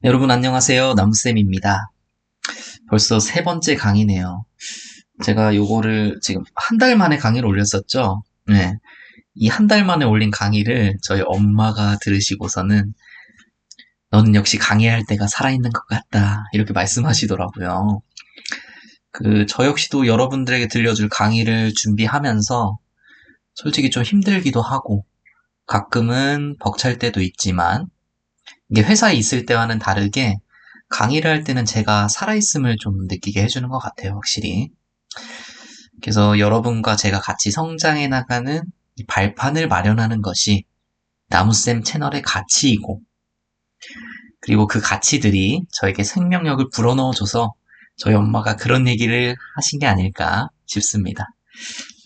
네, 여러분 안녕하세요. 나무쌤입니다. 벌써 세 번째 강의네요. 제가 요거를 지금 한 달 만에 강의를 올렸었죠. 네. 이 한 달 만에 올린 강의를 저희 엄마가 들으시고서는 너는 역시 강의할 때가 살아있는 것 같다. 이렇게 말씀하시더라고요. 저 역시도 여러분들에게 들려줄 강의를 준비하면서 솔직히 좀 힘들기도 하고 가끔은 벅찰 때도 있지만 이게 회사에 있을 때와는 다르게 강의를 할 때는 제가 살아있음을 좀 느끼게 해주는 것 같아요, 확실히. 그래서 여러분과 제가 같이 성장해 나가는 이 발판을 마련하는 것이 나무쌤 채널의 가치이고, 그리고 그 가치들이 저에게 생명력을 불어넣어줘서 저희 엄마가 그런 얘기를 하신 게 아닐까 싶습니다.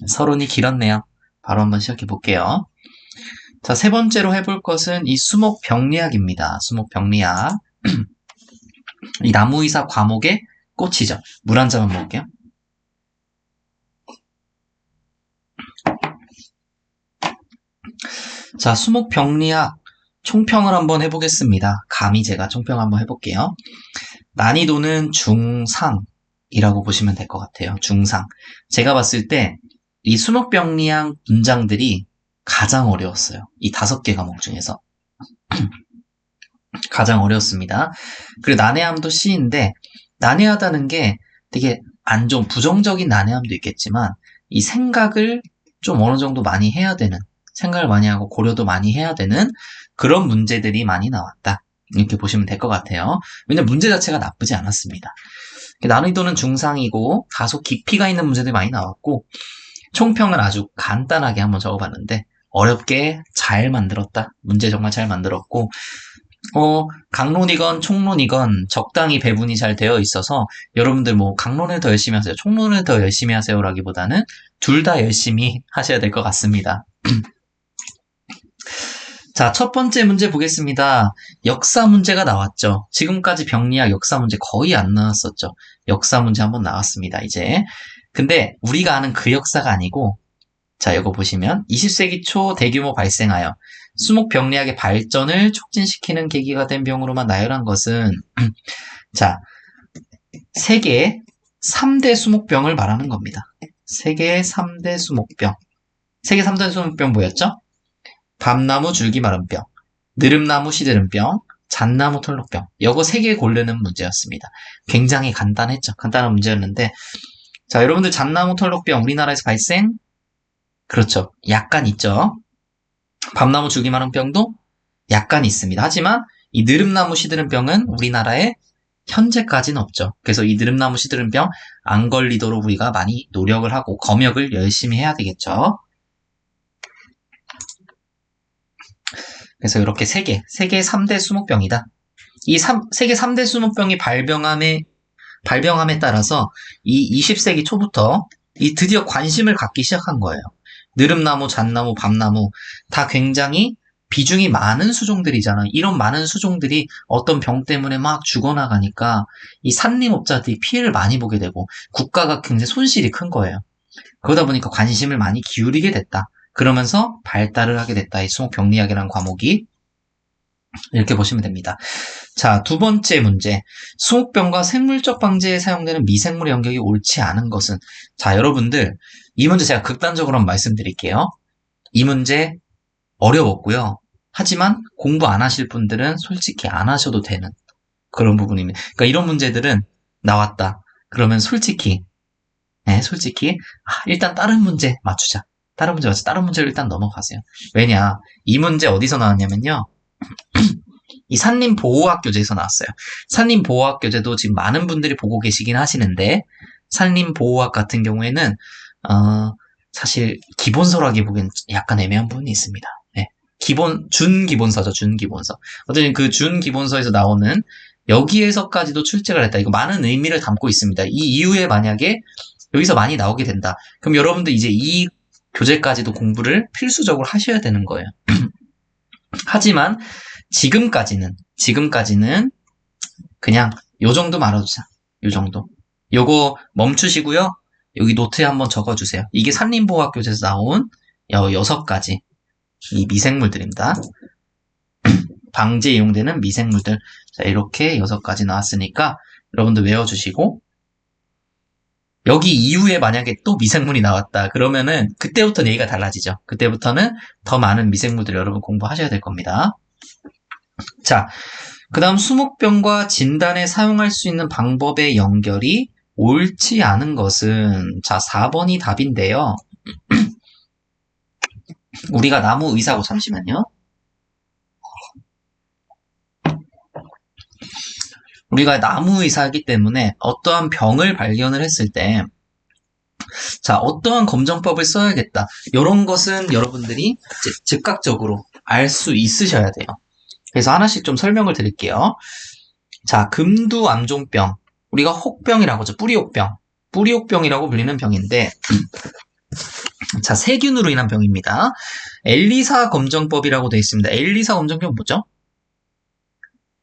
서론이 길었네요. 바로 한번 시작해 볼게요. 자, 세 번째로 해볼 것은 이 수목병리학입니다. 수목병리학. 이 나무의사 과목의 꽃이죠. 물 한 잔만 먹을게요. 자, 수목병리학 총평을 한번 해보겠습니다. 감히 제가 총평 한번 해볼게요. 난이도는 중상이라고 보시면 될 것 같아요. 중상. 제가 봤을 때 이 수목병리학 문장들이 가장 어려웠어요. 이 5개 과목 중에서. 가장 어려웠습니다. 그리고 난해함도 C인데 난해하다는 게 되게 안 좋은 부정적인 난해함도 있겠지만 이 생각을 좀 어느 정도 많이 해야 되는 생각을 많이 하고 고려도 많이 해야 되는 그런 문제들이 많이 나왔다. 이렇게 보시면 될 것 같아요. 왜냐면 문제 자체가 나쁘지 않았습니다. 난이도는 중상이고 다소 깊이가 있는 문제들이 많이 나왔고 총평을 아주 간단하게 한번 적어봤는데 어렵게 잘 만들었다. 문제 정말 잘 만들었고 강론이건 총론이건 적당히 배분이 잘 되어 있어서 여러분들 뭐 강론을 더 열심히 하세요, 총론을 더 열심히 하세요라기보다는 둘 다 열심히 하셔야 될 것 같습니다. 자, 첫 번째 문제 보겠습니다. 역사 문제가 나왔죠. 지금까지 병리학 역사 문제 거의 안 나왔었죠. 역사 문제 한번 나왔습니다, 이제. 근데 우리가 아는 그 역사가 아니고, 자, 이거 보시면 20세기 초 대규모 발생하여 수목병리학의 발전을 촉진시키는 계기가 된 병으로만 나열한 것은 자, 세계 3대 수목병을 말하는 겁니다. 세계 3대 수목병. 세계 3대 수목병 뭐였죠? 밤나무 줄기 마른병, 느릅나무 시드름병, 잣나무 털록병. 요거 3개 고르는 문제였습니다. 굉장히 간단했죠. 간단한 문제였는데 자, 여러분들 잣나무 털록병 우리나라에서 발생? 그렇죠. 약간 있죠. 밤나무 줄기 마른 병도 약간 있습니다. 하지만 이 느릅나무 시드름병은 우리나라에 현재까지는 없죠. 그래서 이 느릅나무 시드름병 안 걸리도록 우리가 많이 노력을 하고 검역을 열심히 해야 되겠죠. 그래서 이렇게 세계 3대 수목병이다. 이 세계 3대 수목병이 발병함에 따라서 이 20세기 초부터 이 드디어 관심을 갖기 시작한 거예요. 느릅나무, 잣나무, 밤나무 다 굉장히 비중이 많은 수종들이잖아요. 이런 많은 수종들이 어떤 병 때문에 막 죽어나가니까 이 산림업자들이 피해를 많이 보게 되고 국가가 굉장히 손실이 큰 거예요. 그러다 보니까 관심을 많이 기울이게 됐다. 그러면서 발달을 하게 됐다. 이 수목병리학이라는 과목이. 이렇게 보시면 됩니다. 자, 두 번째 문제. 수목병과 생물적 방제에 사용되는 미생물의 영역이 옳지 않은 것은? 자, 여러분들 이 문제 제가 극단적으로 한번 말씀드릴게요. 이 문제 어려웠고요. 하지만 공부 안 하실 분들은 솔직히 안 하셔도 되는 그런 부분입니다. 그러니까 이런 문제들은 나왔다. 그러면 솔직히 일단 다른 문제 맞추자. 다른 문제를 일단 넘어가세요. 왜냐, 이 문제 어디서 나왔냐면요. 이 산림보호학교재에서 나왔어요. 산림보호학교재도 지금 많은 분들이 보고 계시긴 하시는데 산림보호학 같은 경우에는 사실 기본서라기 보기엔 약간 애매한 부분이 있습니다. 네. 준기본서죠. 준기본서. 어쨌든 그 준기본서에서 나오는 여기에서까지도 출제를 했다. 이거 많은 의미를 담고 있습니다. 이 이후에 만약에 여기서 많이 나오게 된다. 그럼 여러분들 이제 이 교재까지도 공부를 필수적으로 하셔야 되는 거예요. 하지만 지금까지는 그냥 요 정도 말아주자. 요 정도. 요거 멈추시고요. 여기 노트에 한번 적어주세요. 이게 산림보호학교재에서 나온 6가지 이 미생물들입니다. 방제에 이용되는 미생물들. 자, 이렇게 6가지 나왔으니까 여러분들 외워주시고, 여기 이후에 만약에 또 미생물이 나왔다. 그러면은 그때부터는 얘기가 달라지죠. 그때부터는 더 많은 미생물들 여러분 공부하셔야 될 겁니다. 자, 그 다음 수목병과 진단에 사용할 수 있는 방법의 연결이 옳지 않은 것은, 자, 4번이 답인데요. 우리가 나무 의사고, 잠시만요. 우리가 나무 의사이기 때문에 어떠한 병을 발견을 했을 때, 자, 어떠한 검정법을 써야겠다. 이런 것은 여러분들이 즉각적으로 알 수 있으셔야 돼요. 그래서 하나씩 좀 설명을 드릴게요. 자, 금두암종병. 우리가 혹병이라고 하죠. 뿌리혹병. 뿌리혹병이라고 불리는 병인데, 자, 세균으로 인한 병입니다. 엘리사 검정법이라고 되어 있습니다. 엘리사 검정법은 뭐죠?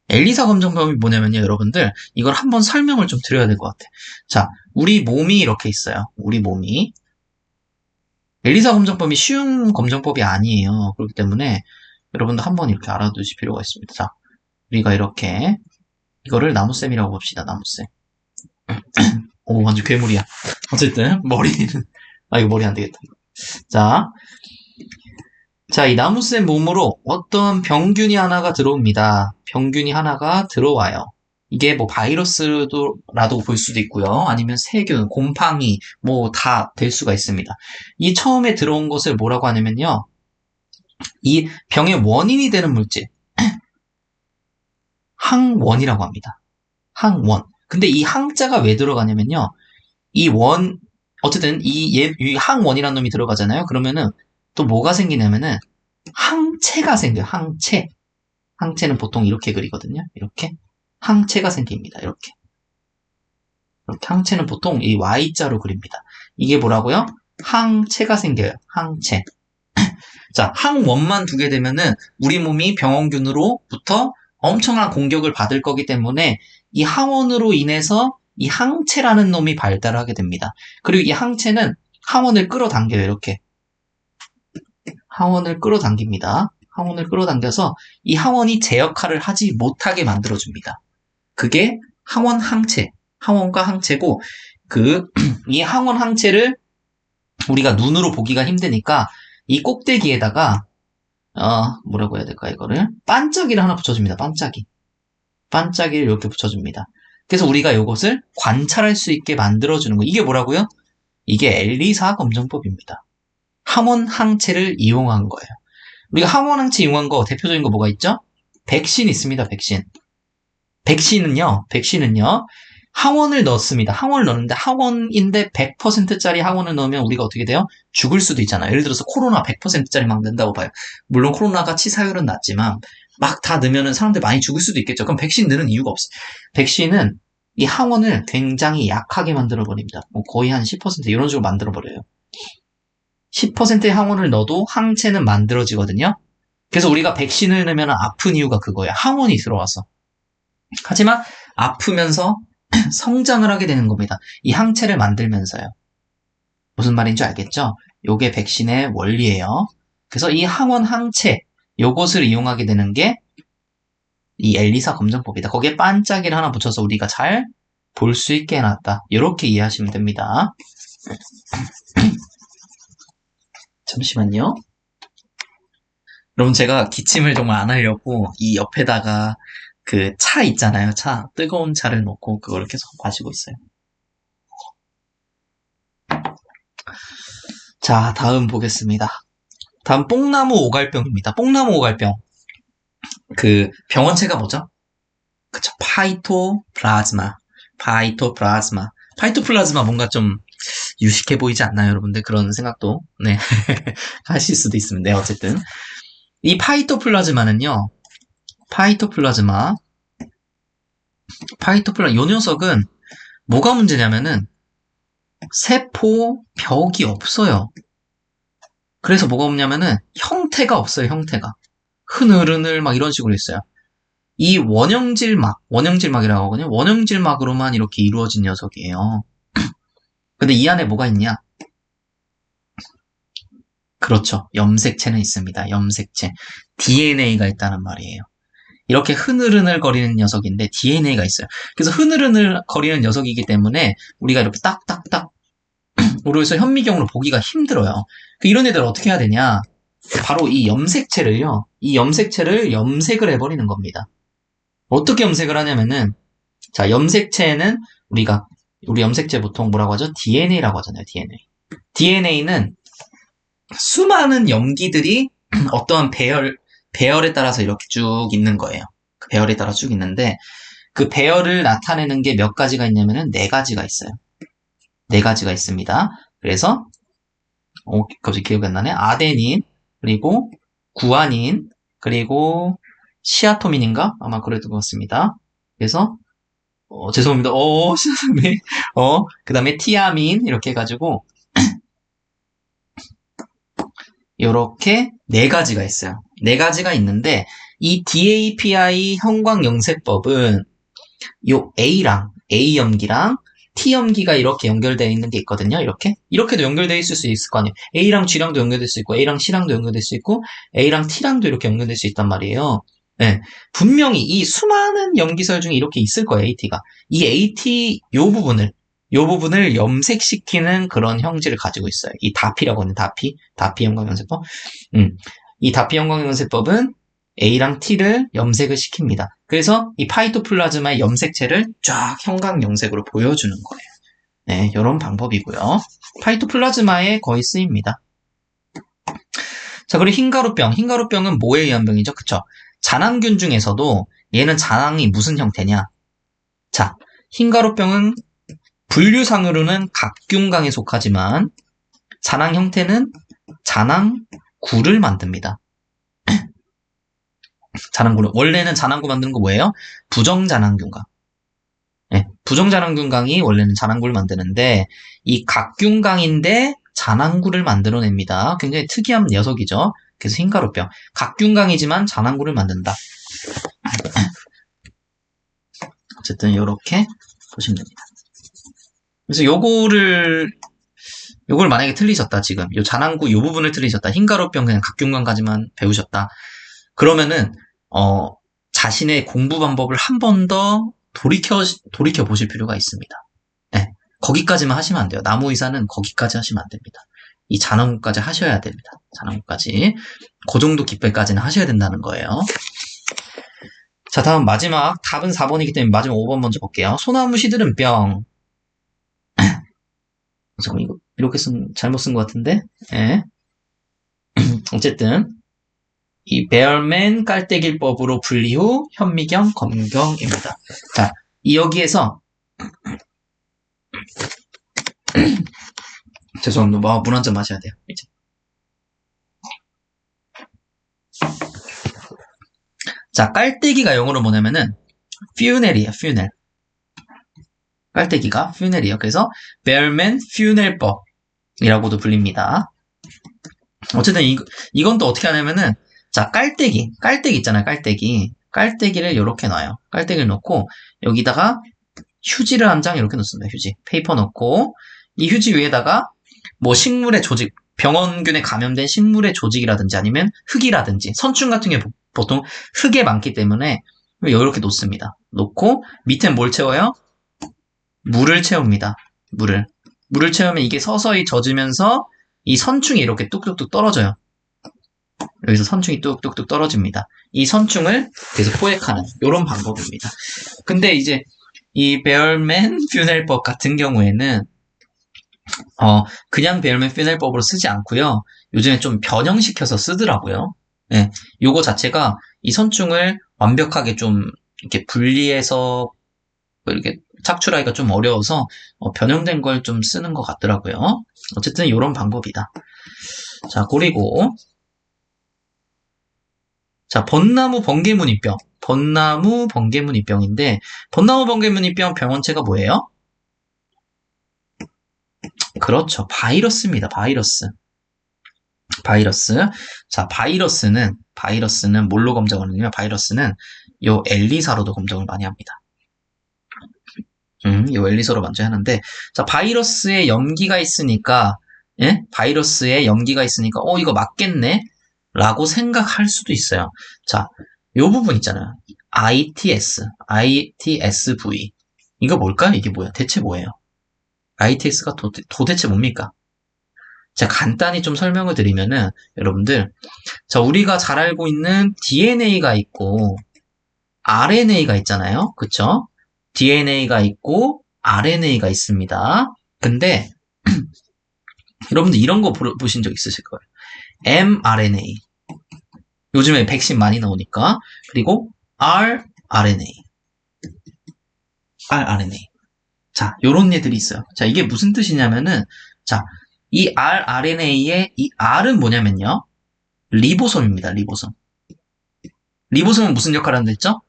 엘리사 검정법이 뭐냐면요, 여러분들. 이걸 한번 설명을 좀 드려야 될 것 같아요. 자, 우리 몸이 이렇게 있어요. 우리 몸이. 엘리사 검정법이 쉬운 검정법이 아니에요. 그렇기 때문에 여러분들 한번 이렇게 알아두실 필요가 있습니다. 자, 우리가 이렇게 이거를 나무쌤이라고 봅시다. 나무쌤. 오, 완전 괴물이야. 어쨌든 머리는 이거 머리 안 되겠다. 자, 이 나무쌤 몸으로 어떤 병균이 하나가 들어옵니다. 병균이 하나가 들어와요. 이게 뭐 바이러스라도 볼 수도 있고요. 아니면 세균, 곰팡이 뭐 다 될 수가 있습니다. 이 처음에 들어온 것을 뭐라고 하냐면요. 이 병의 원인이 되는 물질, 항원이라고 합니다. 항원. 근데 이 항자가 왜 들어가냐면요. 어쨌든 이 항원이라는 놈이 들어가잖아요. 그러면은 또 뭐가 생기냐면은 항체가 생겨요. 항체. 항체는 보통 이렇게 그리거든요. 이렇게. 항체가 생깁니다. 이렇게 항체는 보통 이 Y자로 그립니다. 이게 뭐라고요? 항체가 생겨요. 항체. 자, 항원만 두게 되면은 우리 몸이 병원균으로부터 엄청난 공격을 받을 거기 때문에 이 항원으로 인해서 이 항체라는 놈이 발달하게 됩니다. 그리고 이 항체는 항원을 끌어당겨요. 이렇게. 항원을 끌어당깁니다. 항원을 끌어당겨서 이 항원이 제 역할을 하지 못하게 만들어줍니다. 그게 항원 항체, 항원과 항체고, 이 항원 항체를 우리가 눈으로 보기가 힘드니까 이 꼭대기에다가 뭐라고 해야 될까, 이거를 반짝이를 하나 붙여줍니다. 반짝이를 이렇게 붙여줍니다. 그래서 우리가 이것을 관찰할 수 있게 만들어주는 거. 이게 뭐라고요? 이게 엘리사 검정법입니다. 항원 항체를 이용한 거예요. 우리가 항원 항체 이용한 거 대표적인 거 뭐가 있죠? 백신 있습니다. 백신은요, 항원을 넣습니다. 항원을 넣는데 항원인데 100%짜리 항원을 넣으면 우리가 어떻게 돼요? 죽을 수도 있잖아요. 예를 들어서 코로나 100%짜리 막 넣는다고 봐요. 물론 코로나가 치사율은 낮지만 막 다 넣으면 사람들 많이 죽을 수도 있겠죠. 그럼 백신 넣는 이유가 없어요. 백신은 이 항원을 굉장히 약하게 만들어버립니다. 뭐 거의 한 10% 이런 식으로 만들어버려요. 10%의 항원을 넣어도 항체는 만들어지거든요. 그래서 우리가 백신을 넣으면 아픈 이유가 그거예요. 항원이 들어와서. 하지만 아프면서 성장을 하게 되는 겁니다. 이 항체를 만들면서요. 무슨 말인지 알겠죠? 요게 백신의 원리예요. 그래서 이 항원 항체, 요것을 이용하게 되는 게 이 엘리사 검정법이다. 거기에 반짝이를 하나 붙여서 우리가 잘 볼 수 있게 해놨다. 이렇게 이해하시면 됩니다. 잠시만요. 여러분, 제가 기침을 정말 안 하려고 이 옆에다가 그 차 있잖아요. 뜨거운 차를 놓고 그걸 계속 마시고 있어요. 자, 다음 보겠습니다. 다음 뽕나무 오갈병입니다. 뽕나무 오갈병. 그 병원체가 뭐죠? 그쵸, 파이토플라즈마. 파이토플라즈마 뭔가 좀 유식해 보이지 않나요, 여러분들? 그런 생각도 네 하실 수도 있습니다. 네, 어쨌든 이 파이토플라즈마는요. 요 녀석은 뭐가 문제냐면은 세포 벽이 없어요. 그래서 뭐가 없냐면은 형태가 없어요. 형태가 흐느르늘 막 이런 식으로 있어요. 이 원형질막이라고 하거든요. 원형질막으로만 이렇게 이루어진 녀석이에요. 근데 이 안에 뭐가 있냐? 그렇죠. 염색체는 있습니다. 염색체. DNA가 있다는 말이에요. 이렇게 흐느흐느거리는 녀석인데 DNA가 있어요. 그래서 흐느흐느거리는 녀석이기 때문에 우리가 이렇게 딱딱딱 우리에서 현미경으로 보기가 힘들어요. 이런 애들 어떻게 해야 되냐? 바로 이 염색체를요. 이 염색체를 염색을 해버리는 겁니다. 어떻게 염색을 하냐면은 자, 염색체는 우리 염색체 보통 뭐라고 하죠? DNA라고 하잖아요. DNA는 수많은 염기들이 어떠한 배열에 따라서 이렇게 쭉 있는 거예요. 그 배열에 따라 쭉 있는데 그 배열을 나타내는 게 몇 가지가 있냐면은 4가지가 있어요. 4가지가 있습니다. 그래서 갑자기 기억이 안 나네. 아데닌, 그리고 구아닌, 그리고 시아토민인가? 아마 그랬던 것 같습니다. 그래서 죄송합니다. 시아토민. 그 다음에 티아민 이렇게 해가지고 이렇게 4가지가 있어요. 4가지가 있는데 이 DAPI 형광영색법은 요 A 염기랑 T 염기가 이렇게 연결되어 있는 게 있거든요. 이렇게도 연결되어 있을 수 있을 거 아니에요. A랑 G랑도 연결될 수 있고 A랑 C랑도 연결될 수 있고 A랑 T랑도 이렇게 연결될 수 있단 말이에요. 네, 분명히 이 수많은 염기설 중에 이렇게 있을 거예요. AT가. 이 AT 요 부분을 염색시키는 그런 형질을 가지고 있어요. 이 다피라고 하는 다피 형광염색법. 이 다피 형광염색법은 A랑 T를 염색을 시킵니다. 그래서 이 파이토플라즈마의 염색체를 쫙 형광염색으로 보여주는 거예요. 네, 이런 방법이고요. 파이토플라즈마에 거의 쓰입니다. 자, 그리고 흰가루병. 흰가루병은 뭐에 의한 병이죠? 그쵸? 잔항균 중에서도 얘는 잔항이 무슨 형태냐? 자, 흰가루병은 분류상으로는 각균강에 속하지만 잔항 형태는 잔항구를 만듭니다. 잔항구를 원래는 잔항구 만드는 거 뭐예요? 부정잔항균강. 네, 부정잔항균강이 원래는 잔항구를 만드는데 이 각균강인데 잔항구를 만들어냅니다. 굉장히 특이한 녀석이죠. 그래서 흰가루병. 각균강이지만 잔항구를 만든다. 어쨌든 이렇게 보시면 됩니다. 그래서 요걸 만약에 틀리셨다, 지금. 요 잔항구 요 부분을 틀리셨다. 흰가루병 그냥 각균강까지만 배우셨다. 그러면은, 자신의 공부 방법을 한 번 더 돌이켜 보실 필요가 있습니다. 네. 거기까지만 하시면 안 돼요. 나무의사는 거기까지 하시면 안 됩니다. 이 잔항구까지 하셔야 됩니다. 잔항구까지. 그 정도 깊이까지는 하셔야 된다는 거예요. 자, 다음 마지막. 답은 4번이기 때문에 마지막 5번 먼저 볼게요. 소나무 시드는 병. 잠깐 이거 이렇게 잘못 쓴 것 같은데. 예. 어쨌든 이 베얼맨 깔때기법으로 분리 후 현미경 검경입니다. 자, 여기에서 죄송합니다. 물 한 잔 마셔야 돼요. 이제. 자, 깔때기가 영어로 뭐냐면은 funer이에요. funer. 깔때기가 funer이에요. 그래서 베얼맨 funer법이라고도 불립니다. 어쨌든 이건 또 어떻게 하냐면은 자, 깔때기 있잖아요. 깔때기를 이렇게 놔요. 깔때기를 놓고 여기다가 휴지를 한 장 이렇게 놓습니다. 휴지, 페이퍼 놓고 이 휴지 위에다가 뭐 식물의 조직, 병원균에 감염된 식물의 조직이라든지 아니면 흙이라든지 선충 같은 게 보통 흙에 많기 때문에 이렇게 놓습니다. 놓고 밑에 뭘 채워요? 물을 채웁니다. 물을 채우면 이게 서서히 젖으면서 이 선충이 이렇게 뚝뚝뚝 떨어져요. 여기서 선충이 뚝뚝뚝 떨어집니다. 이 선충을 계속 포획하는 이런 방법입니다. 근데 이제 이 베얼맨 퓨넬법 같은 경우에는 그냥 베얼맨 퓨넬법으로 쓰지 않고요. 요즘에 좀 변형시켜서 쓰더라고요. 네, 요거 자체가 이 선충을 완벽하게 좀 이렇게 분리해서 이렇게 착출하기가 좀 어려워서 변형된 걸 좀 쓰는 것 같더라고요. 어쨌든 이런 방법이다. 자, 그리고 자, 벚나무 번개무늬병. 벚나무 번개무늬병인데 벚나무 번개무늬병 병원체가 뭐예요? 그렇죠. 바이러스입니다. 바이러스. 자, 바이러스는 뭘로 검정을 하냐면 바이러스는 요 엘리사로도 검정을 많이 합니다. 요 엘리사로 먼저 하는데 자, 바이러스에 염기가 있으니까 예? 바이러스에 염기가 있으니까 이거 맞겠네? 라고 생각할 수도 있어요. 자, 요 부분 있잖아요. ITSV. 이거 뭘까요? 이게 뭐야? 대체 뭐예요? ITS가 도대체 뭡니까? 제가 간단히 좀 설명을 드리면은, 여러분들, 자, 우리가 잘 알고 있는 DNA가 있고, RNA가 있잖아요. 그쵸? DNA가 있고, RNA가 있습니다. 근데, 여러분들 이런 거 보신 적 있으실 거예요. mRNA. 요즘에 백신 많이 나오니까. 그리고 rRNA. rRNA. 자, 요런 애들이 있어요. 자, 이게 무슨 뜻이냐면은, 자, 이 rRNA의 이 R은 뭐냐면요. 리보솜입니다, 리보솜. 리보솜은 무슨 역할을 한다 했죠?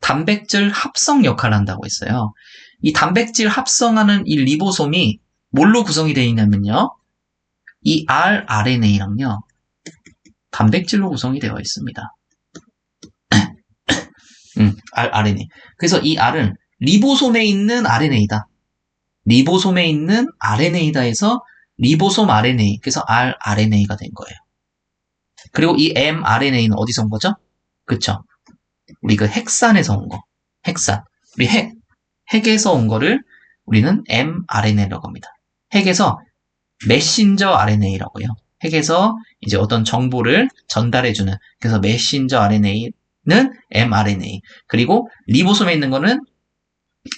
단백질 합성 역할을 한다고 했어요. 이 단백질 합성하는 이 리보솜이 뭘로 구성이 되어 있냐면요. 이 rRNA랑요. 단백질로 구성이 되어 있습니다. rRNA. 그래서 이 R은 리보솜에 있는 RNA다. 리보솜에 있는 RNA다 해서 리보솜 RNA. 그래서 rRNA가 된 거예요. 그리고 이 mRNA는 어디서 온 거죠? 그쵸? 우리 그 핵산에서 온 거. 핵산. 우리 핵에서 온 거를 우리는 mRNA라고 합니다. 핵에서 메신저 RNA라고 해요. 핵에서 이제 어떤 정보를 전달해주는. 그래서 메신저 RNA는 mRNA. 그리고 리보솜에 있는 거는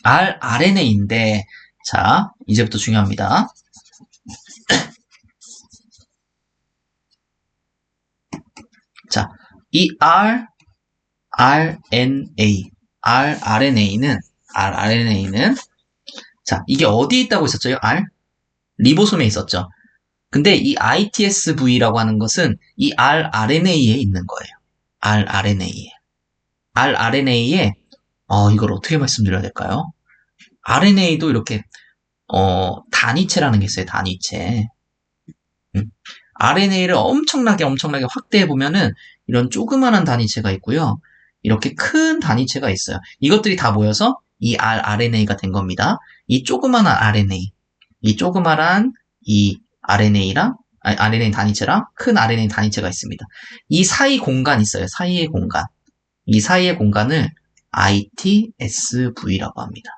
rRNA인데, 자, 이제부터 중요합니다. 자, 이 rRNA는, 자, 이게 어디에 있다고 했었죠? 리보솜에 있었죠. 근데 이 ITSV라고 하는 것은 이 rRNA에 있는 거예요. rRNA에, 이걸 어떻게 말씀드려야 될까요? RNA도 이렇게, 단위체라는 게 있어요, 단위체. RNA를 엄청나게 확대해보면은 이런 조그만한 단위체가 있고요. 이렇게 큰 단위체가 있어요. 이것들이 다 모여서 이 rRNA가 된 겁니다. 이 조그만한 RNA, 이 조그만한 이 RNA랑, RNA 단위체랑 큰 RNA 단위체가 있습니다. 이 사이 공간 있어요. 사이의 공간. 이 사이의 공간을 ITSV라고 합니다.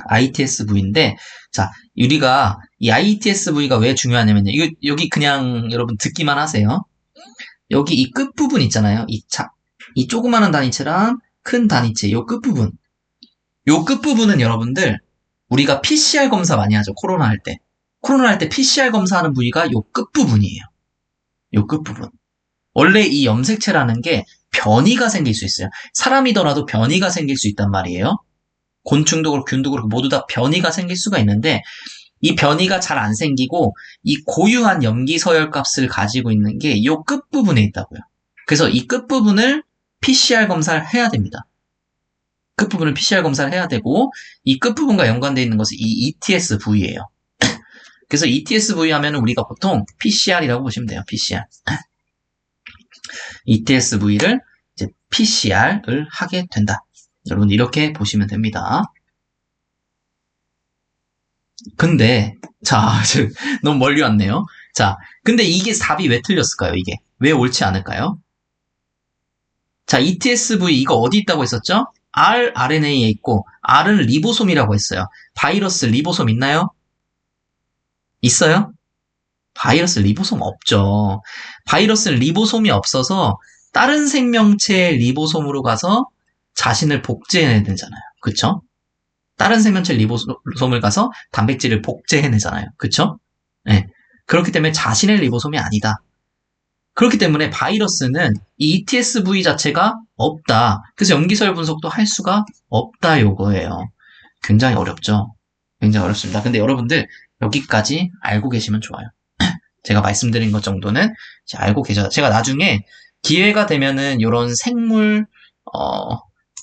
ITSV인데, 자, 우리가 이 ITSV가 왜 중요하냐면요. 이거 여기 그냥 여러분 듣기만 하세요. 여기 이 끝부분 있잖아요. 이 조그마한 단위체랑 큰 단위체, 요 끝부분. 요 끝부분은 여러분들, 우리가 PCR 검사 많이 하죠. 코로나 할 때. 코로나 할 때 PCR 검사하는 부위가 요 끝부분이에요. 요 끝부분. 원래 이 염색체라는 게 변이가 생길 수 있어요. 사람이더라도 변이가 생길 수 있단 말이에요. 곤충도 그렇고 균도 그렇고 모두 다 변이가 생길 수가 있는데 이 변이가 잘 안 생기고 이 고유한 염기 서열 값을 가지고 있는 게 이 끝부분에 있다고요. 그래서 이 끝부분을 PCR 검사를 해야 됩니다. 끝부분을 PCR 검사를 해야 되고 이 끝부분과 연관되어 있는 것은 이 ETSV예요. 그래서 ETSV 하면 우리가 보통 PCR이라고 보시면 돼요. PCR. ETSV를 이제 PCR을 하게 된다. 여러분 이렇게 보시면 됩니다. 근데 자, 너무 멀리 왔네요. 자, 근데 이게 답이 왜 틀렸을까요? 이게 왜 옳지 않을까요? 자, ETSV 이거 어디 있다고 했었죠? rRNA에 있고 R은 리보솜이라고 했어요. 바이러스 리보솜 있나요? 있어요? 바이러스 리보솜 없죠. 바이러스는 리보솜이 없어서 다른 생명체의 리보솜으로 가서 자신을 복제해내야 되잖아요. 그쵸? 다른 생명체 리보솜을 가서 단백질을 복제해내잖아요. 그쵸? 네. 그렇기 때문에 자신의 리보솜이 아니다. 그렇기 때문에 바이러스는 이 ETSV 자체가 없다. 그래서 염기서열 분석도 할 수가 없다 요거예요. 굉장히 어렵죠? 굉장히 어렵습니다. 근데 여러분들 여기까지 알고 계시면 좋아요. 제가 말씀드린 것 정도는 알고 계셔. 제가 나중에 기회가 되면은 이런 생물,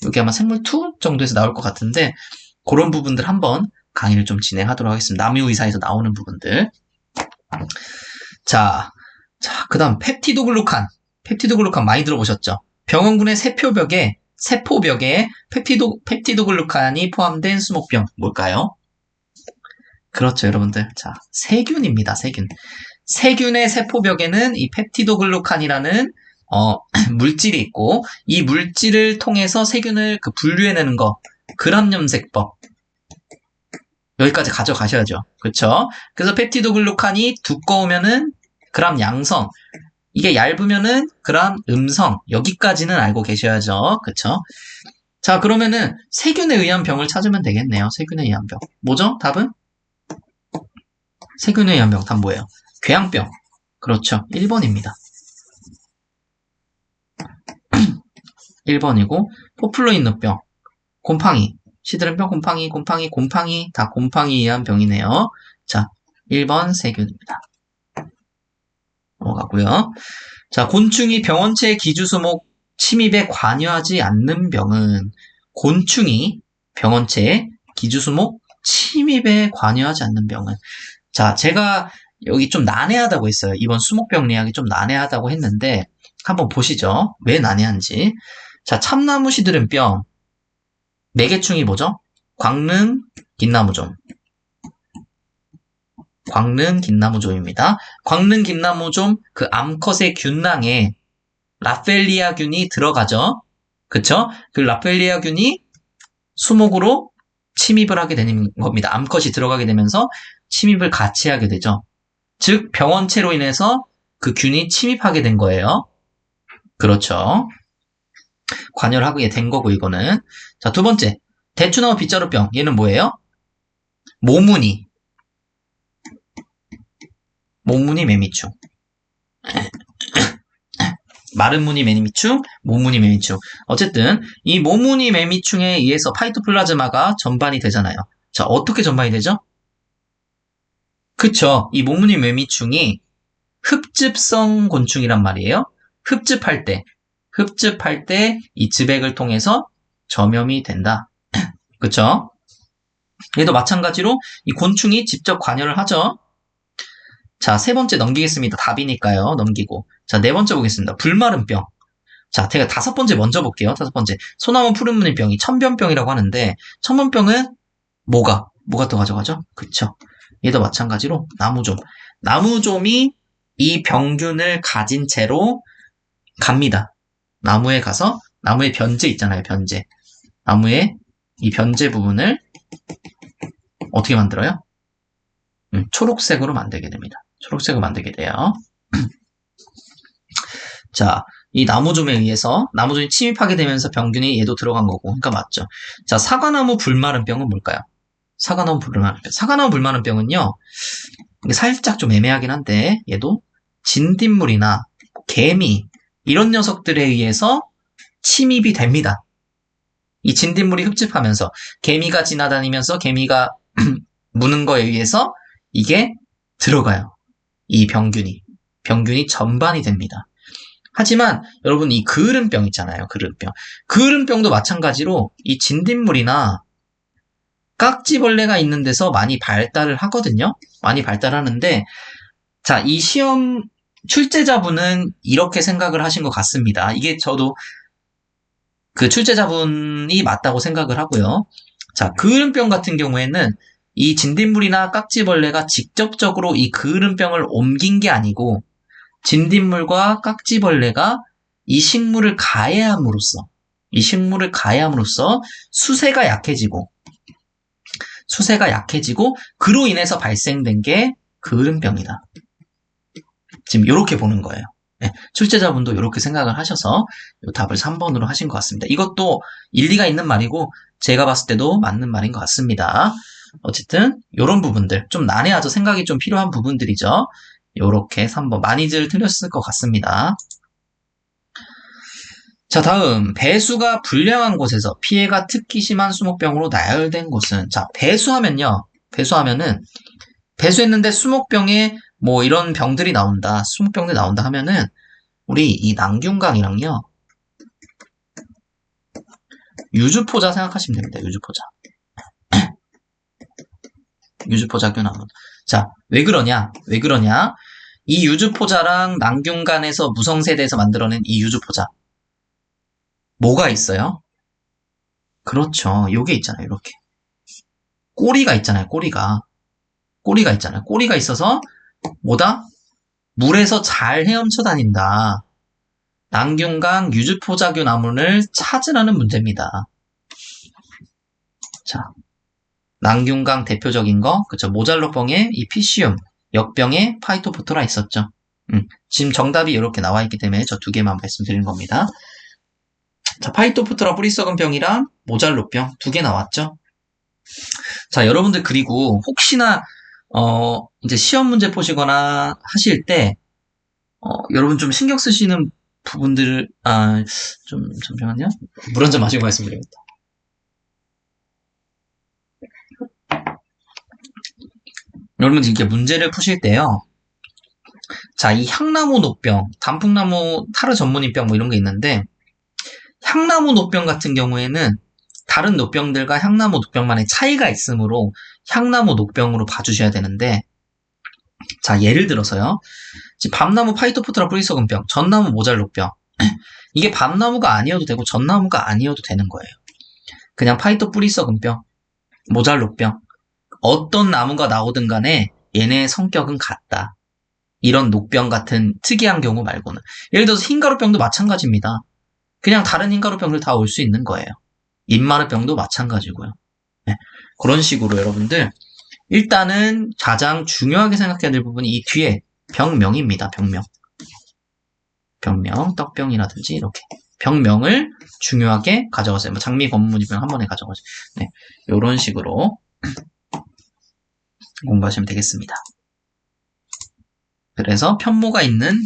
여기 아마 생물2 정도에서 나올 것 같은데 그런 부분들 한번 강의를 좀 진행하도록 하겠습니다. 남유의사에서 나오는 부분들. 자, 그 다음 펩티도글루칸. 펩티도글루칸 많이 들어보셨죠? 병원군의 세포벽에 펩티도글루칸이 포함된 수목병 뭘까요? 그렇죠, 여러분들. 자, 세균입니다, 세균. 세균의 세포벽에는 이 펩티도글루칸이라는 물질이 있고, 이 물질을 통해서 세균을 분류해내는 거, 그람염색법. 여기까지 가져가셔야죠. 그쵸? 그래서 펩티도글루칸이 두꺼우면은 그람 양성, 이게 얇으면은 그람 음성, 여기까지는 알고 계셔야죠. 그쵸? 자, 그러면은 세균에 의한 병을 찾으면 되겠네요. 세균에 의한 병. 뭐죠? 답은? 세균에 의한 병, 답 뭐예요? 궤양병. 그렇죠. 1번입니다. 1번이고, 포플로인노병, 곰팡이, 시드름병, 곰팡이, 다 곰팡이에 의한 병이네요. 자, 1번 세균입니다. 넘어가고요. 자, 곤충이 병원체 기주수목 침입에 관여하지 않는 병은, 곤충이 병원체 기주수목 침입에 관여하지 않는 병은, 자, 제가 여기 좀 난해하다고 했어요. 이번 수목병 예학이 좀 난해하다고 했는데, 한번 보시죠. 왜 난해한지. 자, 참나무 시드름병, 매개충이 뭐죠? 광릉, 긴나무종. 광릉, 긴나무종입니다. 광릉, 긴나무종, 그 암컷의 균낭에 라펠리아균이 들어가죠. 그쵸? 그 라펠리아균이 수목으로 침입을 하게 되는 겁니다. 암컷이 들어가게 되면서 침입을 같이 하게 되죠. 즉, 병원체로 인해서 그 균이 침입하게 된 거예요. 그렇죠. 관여를 하게 된 거고, 이거는. 자, 두 번째. 대추나무 빗자루병. 얘는 뭐예요? 모무니. 모무니 매미충. 마른 무늬 매미충, 모무니 매미충. 어쨌든 이 모무니 매미충에 의해서 파이토플라즈마가 전반이 되잖아요. 자, 어떻게 전반이 되죠? 그쵸. 이 모무니 매미충이 흡즙성 곤충이란 말이에요. 흡즙할 때 이 즙액을 통해서 전염이 된다. 그쵸? 얘도 마찬가지로 이 곤충이 직접 관여를 하죠. 자, 세 번째 넘기겠습니다. 답이니까요. 넘기고. 자, 네 번째 보겠습니다. 불마름병. 자, 제가 다섯 번째 먼저 볼게요. 다섯 번째. 소나무 푸른무늬병이 천변병이라고 하는데, 천변병은 뭐가 또 가져가죠? 그쵸. 얘도 마찬가지로 나무좀. 나무좀이 이 병균을 가진 채로 갑니다. 나무에 가서, 나무에 변제 있잖아요. 변제. 나무에 이 변제 부분을 어떻게 만들어요? 초록색으로 만들게 됩니다. 초록색으로 만들게 돼요. 자, 이 나무좀에 의해서 나무좀이 침입하게 되면서 병균이 얘도 들어간 거고, 그러니까 맞죠. 자, 사과나무 불마름병은 뭘까요? 사과나무 불마름병. 사과나무 불마름병은요, 이게 살짝 좀 애매하긴 한데, 얘도 진딧물이나 개미 이런 녀석들에 의해서 침입이 됩니다. 이 진딧물이 흡집하면서 개미가 지나다니면서 개미가 무는 거에 의해서 이게 들어가요. 이 병균이 전반이 됩니다. 하지만 여러분 이 그을음병 있잖아요. 그을음병도 마찬가지로 이 진딧물이나 깍지벌레가 있는 데서 많이 발달을 하거든요. 많이 발달하는데 자, 이 시험 출제자분은 이렇게 생각을 하신 것 같습니다. 이게 저도 그 출제자분이 맞다고 생각을 하고요. 자, 그을음병 같은 경우에는 이 진딧물이나 깍지벌레가 직접적으로 이 그을음병을 옮긴 게 아니고 진딧물과 깍지벌레가 이 식물을 가해함으로써 수세가 약해지고 그로 인해서 발생된 게 그을음병이다. 지금 이렇게 보는 거예요. 네, 출제자분도 이렇게 생각을 하셔서 이 답을 3번으로 하신 것 같습니다. 이것도 일리가 있는 말이고 제가 봤을 때도 맞는 말인 것 같습니다. 어쨌든 이런 부분들 좀 난해하죠. 생각이 좀 필요한 부분들이죠. 요렇게 3번 많이들 틀렸을 것 같습니다. 자, 다음 배수가 불량한 곳에서 피해가 특히 심한 수목병으로 나열된 곳은 자, 배수하면은 배수했는데 수목병에 뭐 이런 병들이 나온다. 수목병들이 나온다 하면은 우리 이 낭균강이랑요. 유주포자 생각하시면 됩니다. 유주포자균 나온. 자, 왜 그러냐? 이 유주포자랑 낭균간에서 무성세대에서 만들어낸 이 유주포자. 뭐가 있어요? 그렇죠. 요게 있잖아요. 이렇게. 꼬리가 있잖아요. 꼬리가 있잖아요. 꼬리가 있어서 뭐다? 물에서 잘 헤엄쳐 다닌다. 난균강 유주포자균 암을 찾으라는 문제입니다. 자, 난균강 대표적인 거, 그쵸. 모잘로병에 이 피시움, 역병에 파이토포토라 있었죠. 지금 정답이 이렇게 나와 있기 때문에 저 두 개만 말씀드린 겁니다. 자, 파이토포토라 뿌리 썩은 병이랑 모잘로병 두 개 나왔죠. 자, 여러분들 그리고 혹시나 이제 시험 문제 보시거나 하실 때 여러분 좀 신경 쓰시는 부분들을 좀 잠시만요. 물 한 잔 마시고 말씀드립니다. 여러분 이렇게 문제를 푸실 때요. 자, 이 향나무 노병, 단풍나무 타르 전문인병 뭐 이런 게 있는데 향나무 노병 같은 경우에는 다른 노병들과 향나무 노병만의 차이가 있으므로 향나무 노병으로 봐주셔야 되는데, 자, 예를 들어서요. 밤나무 파이토포트라 뿌리썩은병, 전나무 모잘로병. 이게 밤나무가 아니어도 되고 전나무가 아니어도 되는 거예요. 그냥 파이토 뿌리썩은병, 모잘로병. 어떤 나무가 나오든 간에 얘네의 성격은 같다. 이런 녹병 같은 특이한 경우 말고는. 예를 들어서 흰가루병도 마찬가지입니다. 그냥 다른 흰가루병들 다 올 수 있는 거예요. 입마르병도 마찬가지고요. 네. 그런 식으로 여러분들 일단은 가장 중요하게 생각해야 될 부분이 이 뒤에 병명입니다. 병명, 떡병이라든지 이렇게 병명을 중요하게 가져가세요. 뭐 장미 검무니병 한 번에 가져가세요. 네, 이런 식으로 공부하시면 되겠습니다. 그래서 편모가 있는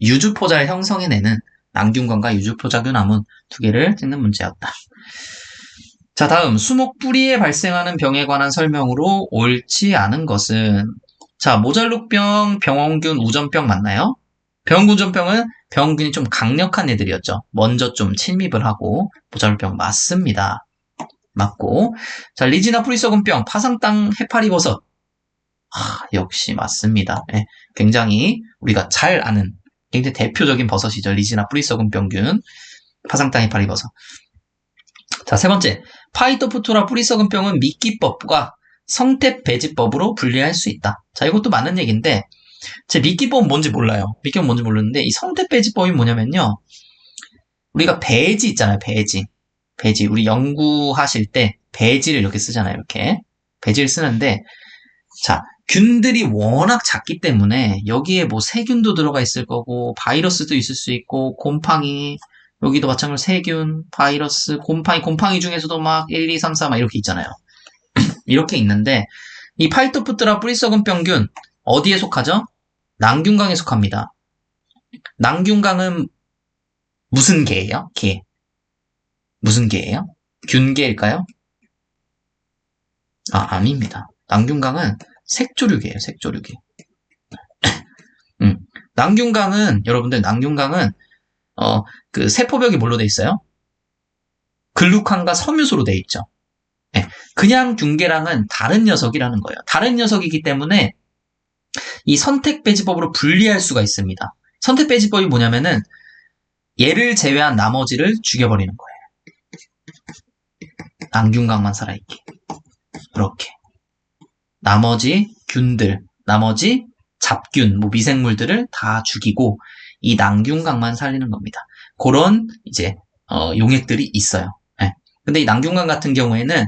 유주포자를 형성해내는 난균관과 유주포자균암은 두 개를 찍는 문제였다. 자, 다음 수목 뿌리에 발생하는 병에 관한 설명으로 옳지 않은 것은, 자, 모잘룩병, 병원균, 우전병 맞나요? 병원균, 우전병은 병원균이 좀 강력한 애들이었죠. 먼저 좀 침입을 하고 모잘룩병 맞습니다. 맞고, 자, 리지나 뿌리썩은병, 파상땅 해파리버섯, 역시 맞습니다. 네, 굉장히 우리가 잘 아는 굉장히 대표적인 버섯이죠. 리지나 뿌리썩은병균, 파상땅 해파리버섯. 자, 세 번째, 파이토포토라 뿌리썩은병은 미끼법과 성택배지법으로 분리할 수 있다. 자, 이것도 맞는 얘기인데 제 미끼법은 뭔지 몰라요. 미끼법은 뭔지 모르는데 이 성택배지법이 뭐냐면요. 우리가 배지 있잖아요. 배지. 우리 연구하실 때 배지를 이렇게 쓰잖아요. 이렇게. 배지를 쓰는데 자, 균들이 워낙 작기 때문에 여기에 뭐 세균도 들어가 있을 거고 바이러스도 있을 수 있고 곰팡이 여기도 마찬가지로 세균, 바이러스, 곰팡이 중에서도 막 1, 2, 3, 4 막 이렇게 있잖아요. 이렇게 있는데 이 파이토프트라 뿌리썩은병균 어디에 속하죠? 난균강에 속합니다. 난균강은 무슨 개예요? 개. 무슨 개예요? 균개일까요? 아닙니다. 난균강은 색조류개예요. 색조류개. 난균강은 여러분들 난균강은 그 세포벽이 뭘로 돼 있어요? 글루칸과 섬유소로 돼 있죠. 네, 그냥 균계랑은 다른 녀석이라는 거예요. 다른 녀석이기 때문에 이 선택배지법으로 분리할 수가 있습니다. 선택배지법이 뭐냐면은 얘를 제외한 나머지를 죽여버리는 거예요. 난균강만 살아있게. 이렇게. 나머지 균들, 나머지 잡균, 뭐 미생물들을 다 죽이고 이 난균강만 살리는 겁니다. 그런 이제 용액들이 있어요. 네. 근데 이 난균강 같은 경우에는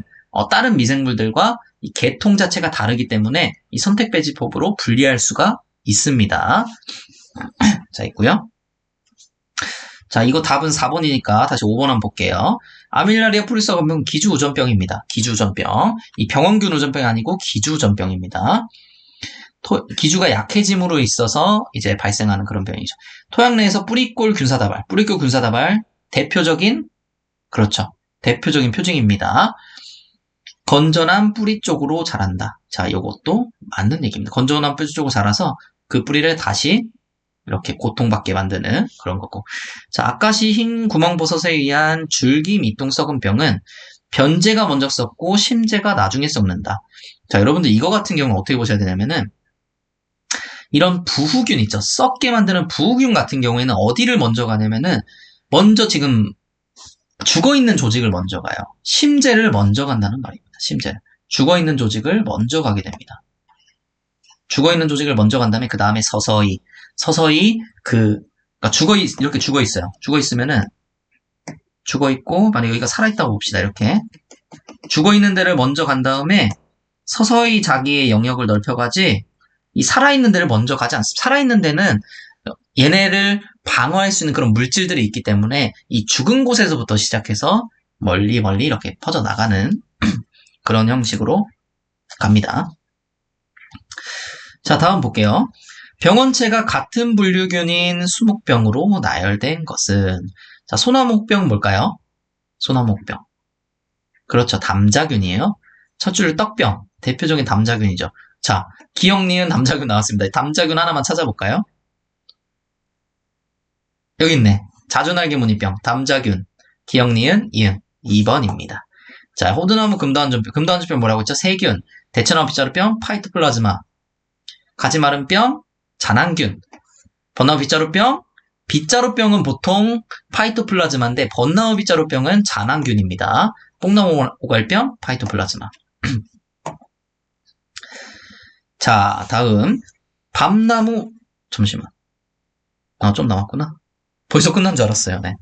다른 미생물들과 이 계통 자체가 다르기 때문에 이 선택배지법으로 분리할 수가 있습니다. 자, 있고요. 자, 이거 답은 4번이니까 다시 5번 한번 볼게요. 아밀라리아 프리서금은 기주우전병입니다. 기주우전병. 이 병원균 우전병이 아니고 기주우전병입니다. 기주가 약해짐으로 있어서 이제 발생하는 그런 병이죠. 토양 내에서 뿌리꼴 균사다발, 대표적인, 그렇죠. 대표적인 표징입니다. 건전한 뿌리 쪽으로 자란다. 자, 요것도 맞는 얘기입니다. 건전한 뿌리 쪽으로 자라서 그 뿌리를 다시 이렇게 고통받게 만드는 그런 거고. 자, 아까시 흰 구멍버섯에 의한 줄기 밑동 썩은 병은 변제가 먼저 썩고 심제가 나중에 썩는다. 자, 여러분들 이거 같은 경우는 어떻게 보셔야 되냐면은 이런 부후균 있죠. 썩게 만드는 부후균 같은 경우에는 어디를 먼저 가냐면은 먼저 지금 죽어있는 조직을 먼저 가요. 심제를 먼저 간다는 말입니다. 심제를. 죽어있는 조직을 먼저 가게 됩니다. 죽어있는 조직을 먼저 간 다음에 그 다음에 서서히 그 그러니까 이렇게 죽어 있어요. 죽어 있으면은, 죽어 있고, 만약에 여기가 살아있다고 봅시다. 이렇게. 죽어 있는 데를 먼저 간 다음에, 서서히 자기의 영역을 넓혀가지, 이 살아있는 데를 먼저 가지 않습니다. 살아있는 데는 얘네를 방어할 수 있는 그런 물질들이 있기 때문에 이 죽은 곳에서부터 시작해서 멀리 멀리 이렇게 퍼져나가는 그런 형식으로 갑니다. 자, 다음 볼게요. 병원체가 같은 분류균인 수목병으로 나열된 것은, 자, 소나무 혹병 뭘까요? 소나무 혹병. 그렇죠. 담자균이에요. 첫 줄 떡병. 대표적인 담자균이죠. 자, 기억, 니은, 담자균 나왔습니다. 담자균 하나만 찾아볼까요? 여기 있네. 자주날개무늬병, 담자균, 기억, 니은, 이응. 2번입니다. 자, 호두나무 금도한전병. 금도한전병 뭐라고 했죠? 세균. 대처나무 빗자루병, 파이토플라즈마. 가지마름병, 잔항균. 벚나무 빗자루병, 빗자루병은 보통 파이토플라즈마인데 벚나무 빗자루병은 잔항균입니다. 뽕나무 오갈병, 파이토플라즈마. 자, 다음 밤나무, 잠시만. 좀 남았구나. 벌써 끝난 줄 알았어요. 네.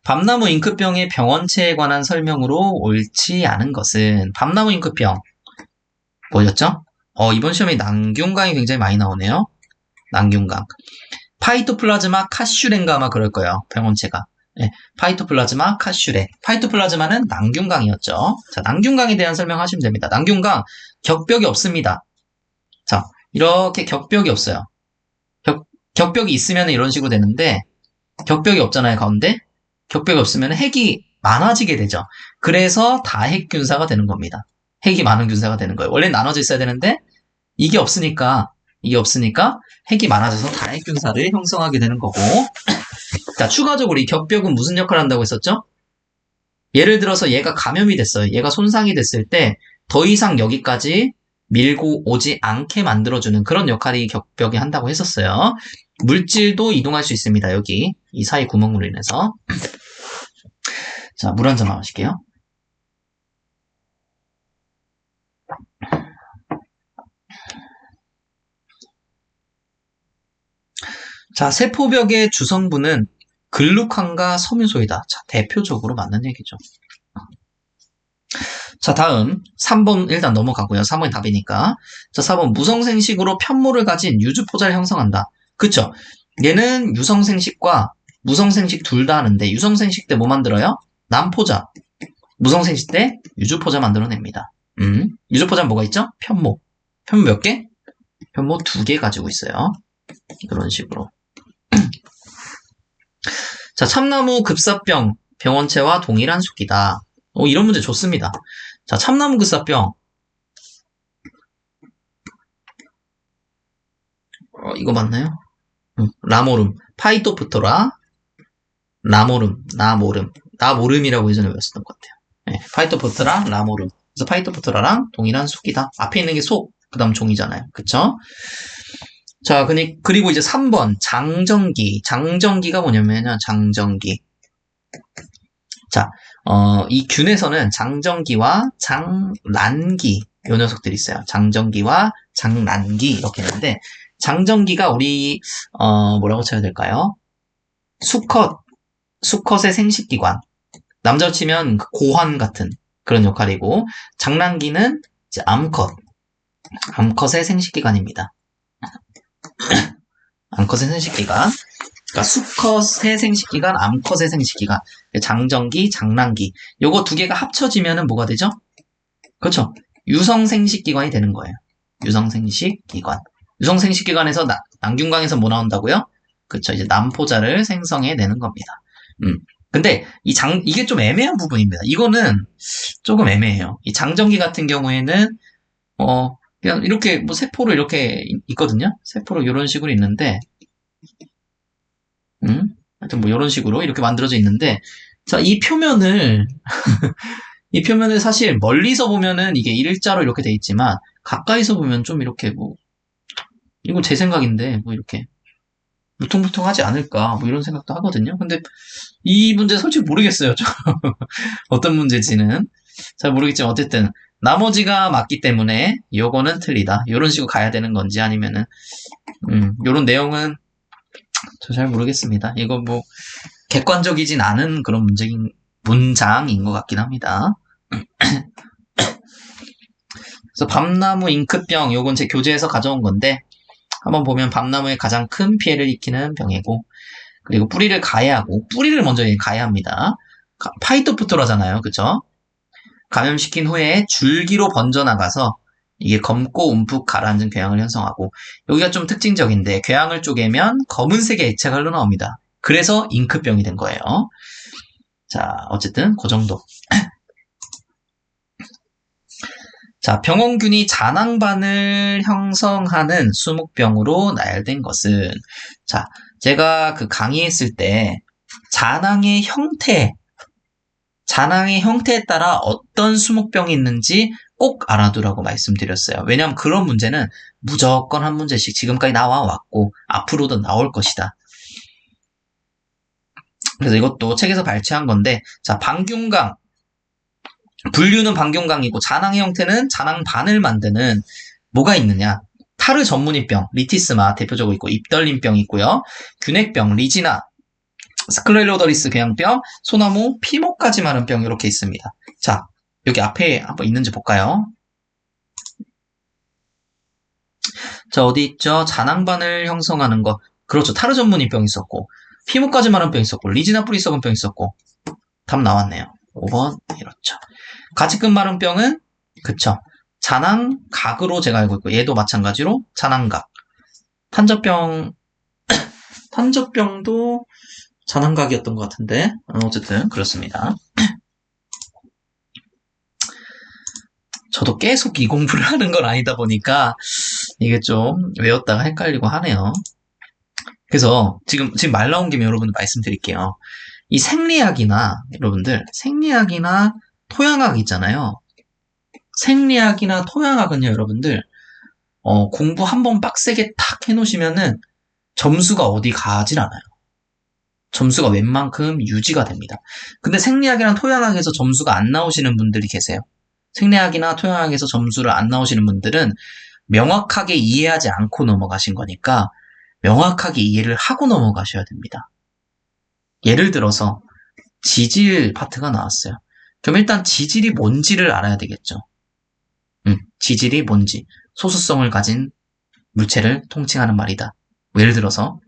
밤나무 잉크병의 병원체에 관한 설명으로 옳지 않은 것은, 밤나무 잉크병 뭐였죠? 이번 시험에 난균강이 굉장히 많이 나오네요. 난균강. 파이토플라즈마 카슈렌가 아마 그럴 거예요. 병원체가. 네, 파이토플라즈마 카슈렌. 파이토플라즈마는 난균강이었죠. 자, 난균강에 대한 설명하시면 됩니다. 난균강 격벽이 없습니다. 자, 이렇게 격벽이 없어요. 격벽이 있으면 이런 식으로 되는데 격벽이 없잖아요, 가운데. 격벽이 없으면 핵이 많아지게 되죠. 그래서 다핵균사가 되는 겁니다. 핵이 많은 균사가 되는 거예요. 원래 나눠져 있어야 되는데 이게 없으니까 핵이 많아져서 다핵균사를 형성하게 되는 거고. 자, 추가적으로 이 격벽은 무슨 역할을 한다고 했었죠? 예를 들어서 얘가 감염이 됐어요. 얘가 손상이 됐을 때 더 이상 여기까지 밀고 오지 않게 만들어주는 그런 역할이 격벽이 한다고 했었어요. 물질도 이동할 수 있습니다. 여기 이 사이 구멍으로 인해서. 자, 물 한 잔 마실게요. 자, 세포벽의 주성분은 글루칸과 섬유소이다. 자, 대표적으로 맞는 얘기죠. 자, 다음 3번 일단 넘어가고요. 3번이 답이니까. 자, 4번 무성생식으로 편모를 가진 유주포자를 형성한다. 그쵸? 얘는 유성생식과 무성생식 둘 다 하는데 유성생식 때 뭐 만들어요? 남포자. 무성생식 때 유주포자 만들어냅니다. 유주포자는 뭐가 있죠? 편모. 편모 몇 개? 편모 2개 가지고 있어요. 이런 식으로. 자, 참나무 급사병 병원체와 동일한 수기다. 이런 문제 좋습니다. 자, 참나무 급사병. 이거 맞나요? 라모름, 파이토프토라, 나모름이라고 예전에 배웠었던 것 같아요. 네, 파이토프토라, 라모름. 그래서 파이토프토라랑 동일한 속이다. 앞에 있는 게 속, 그 다음 종이잖아요. 그쵸? 자, 그리고 이제 3번, 장정기. 장정기가 뭐냐면요, 장정기. 자, 이 균에서는 장정기와 장란기, 요 녀석들이 있어요. 장정기와 장란기, 이렇게 있는데, 장정기가 우리, 뭐라고 쳐야 될까요? 수컷의 생식기관. 남자로 치면 고환 같은 그런 역할이고, 장란기는 이제 암컷의 생식기관입니다. 암컷의 생식기관. 그러니까 수컷의 생식기관, 암컷의 생식기관. 장정기, 장란기. 요거 2개가 합쳐지면은 뭐가 되죠? 그렇죠. 유성생식기관이 되는 거예요. 유성생식기관. 유성생식기관에서 난균강에서 뭐 나온다고요? 그쵸. 이제 남포자를 생성해내는 겁니다. 근데 이게 좀 애매한 부분입니다. 이거는 조금 애매해요. 이 장정기 같은 경우에는 그냥 이렇게 뭐 세포로 이렇게 있거든요. 세포로 이런 식으로 있는데, 하여튼 뭐 이런 식으로 이렇게 만들어져 있는데, 자, 이 표면을 이 표면을 사실 멀리서 보면은 이게 일자로 이렇게 돼 있지만 가까이서 보면 좀 이렇게 뭐 이건 제 생각인데 뭐 이렇게 물퉁물퉁하지 않을까 뭐 이런 생각도 하거든요. 근데 이 문제 솔직히 모르겠어요. 어떤 문제지는 잘 모르겠지만 어쨌든 나머지가 맞기 때문에 요거는 틀리다. 이런 식으로 가야 되는 건지 아니면은 요런 내용은 저 잘 모르겠습니다. 이거 뭐 객관적이진 않은 그런 문장인 것 같긴 합니다. 그래서 밤나무 잉크병, 요건 제 교재에서 가져온 건데 한번 보면 밤나무에 가장 큰 피해를 입히는 병이고, 그리고 뿌리를 가해하고, 뿌리를 먼저 가해합니다. 파이토프토라잖아요, 그쵸? 감염시킨 후에 줄기로 번져나가서 이게 검고 움푹 가라앉은 궤양을 형성하고, 여기가 좀 특징적인데 궤양을 쪼개면 검은색의 액체가 흘러나옵니다. 그래서 잉크병이 된 거예요. 자, 어쨌든 그 정도. 자, 병원균이 잔황반을 형성하는 수묵병으로 나열된 것은, 자, 제가 그 강의했을 때 잔황의 형태에 따라 어떤 수묵병이 있는지 꼭 알아두라고 말씀드렸어요. 왜냐하면 그런 문제는 무조건 한 문제씩 지금까지 나와왔고 앞으로도 나올 것이다. 그래서 이것도 책에서 발췌한 건데, 자, 방균강, 분류는 방균강이고 잔황의 형태는 잔황반을 만드는 뭐가 있느냐? 타르 전문이병, 리티스마 대표적으로 있고, 입덜림병이 있고요. 균핵병, 리지나, 스클레로더리스 궤양병, 소나무, 피모까지 마른 병 이렇게 있습니다. 자, 여기 앞에 한번 있는지 볼까요? 자, 어디 있죠? 잔황반을 형성하는 거. 그렇죠. 타르 전문이병 있었고, 피모까지 마른 병 있었고, 리지나 뿌리 썩은 병 있었고. 답 나왔네요. 5번 이렇죠. 가지끝 마른 병은 그쵸. 잔황각으로 제가 알고 있고, 얘도 마찬가지로 잔황각. 탄저병도 잔황각이었던 것 같은데, 어쨌든 그렇습니다. 저도 계속 이 공부를 하는 건 아니다 보니까 이게 좀 외웠다가 헷갈리고 하네요. 그래서 지금 말 나온 김에 여러분들 말씀드릴게요. 이 생리학이나 토양학 있잖아요. 생리학이나 토양학은요, 여러분들 공부 한번 빡세게 탁 해놓으시면은 점수가 어디 가질 않아요. 점수가 웬만큼 유지가 됩니다. 근데 생리학이나 토양학에서 점수가 안 나오시는 분들이 계세요. 생리학이나 토양학에서 점수를 안 나오시는 분들은 명확하게 이해하지 않고 넘어가신 거니까 명확하게 이해를 하고 넘어가셔야 됩니다. 예를 들어서 지질 파트가 나왔어요. 그럼 일단 지질이 뭔지를 알아야 되겠죠. 지질이 뭔지, 소수성을 가진 물체를 통칭하는 말이다. 예를 들어서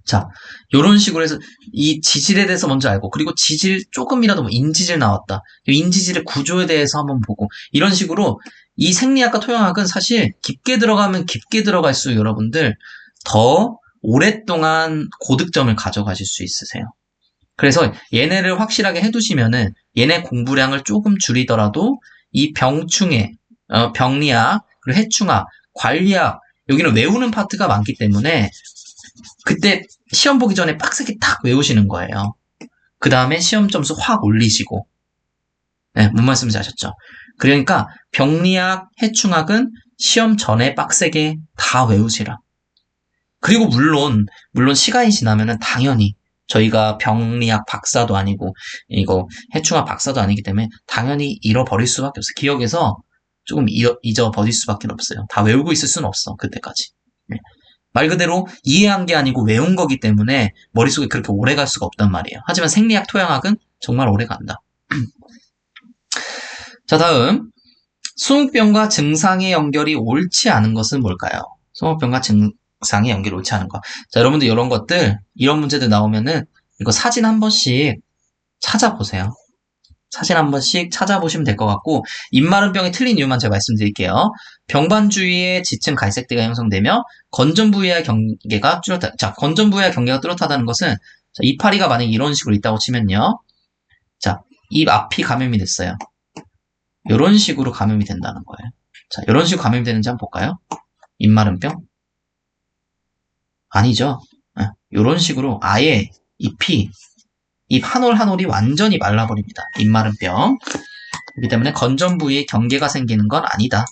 자, 요런 식으로 해서 이 지질에 대해서 먼저 알고, 그리고 지질 조금이라도 뭐 인지질 나왔다. 인지질의 구조에 대해서 한번 보고, 이런 식으로 이 생리학과 토양학은 사실 깊게 들어가면 깊게 들어갈수록 여러분들 더 오랫동안 고득점을 가져가실 수 있으세요. 그래서 얘네를 확실하게 해두시면은 얘네 공부량을 조금 줄이더라도 이 병리학, 그리고 해충학, 관리학, 여기는 외우는 파트가 많기 때문에 그때 시험 보기 전에 빡세게 탁 외우시는 거예요. 그 다음에 시험 점수 확 올리시고. 네, 뭔 말씀인지 아셨죠? 그러니까 병리학, 해충학은 시험 전에 빡세게 다 외우시라. 그리고 물론 시간이 지나면은 당연히 저희가 병리학 박사도 아니고 이거 해충학 박사도 아니기 때문에 당연히 잃어버릴 수밖에 없어요. 기억에서 조금 잊어버릴 수밖에 없어요. 다 외우고 있을 수는 없어, 그때까지. 네. 말 그대로 이해한 게 아니고 외운 거기 때문에 머릿속에 그렇게 오래 갈 수가 없단 말이에요. 하지만 생리학, 토양학은 정말 오래 간다. 자, 다음. 수묵병과 증상의 연결이 옳지 않은 것은 뭘까요? 수묵병과 증상의 연결이 옳지 않은 것. 자, 여러분들 이런 문제들 나오면은 이거 사진 한 번씩 찾아보세요. 사진 한 번씩 찾아보시면 될 것 같고, 입마른 병이 틀린 이유만 제가 말씀드릴게요. 병반 주위에 지층 갈색대가 형성되며 건전 부위의 경계가 뚜렷하다. 자, 건전 부위의 경계가 뚜렷하다는 것은 자, 이파리가 만약에 이런 식으로 있다고 치면요. 자, 입 앞이 감염이 됐어요. 이런 식으로 감염이 된다는 거예요. 자, 이런 식으로 감염이 되는지 한번 볼까요? 입마른 병? 아니죠. 이런 식으로 아예 잎 한 올 한 올이 완전히 말라버립니다. 입마른 병. 그렇기 때문에 건전 부위에 경계가 생기는 건 아니다.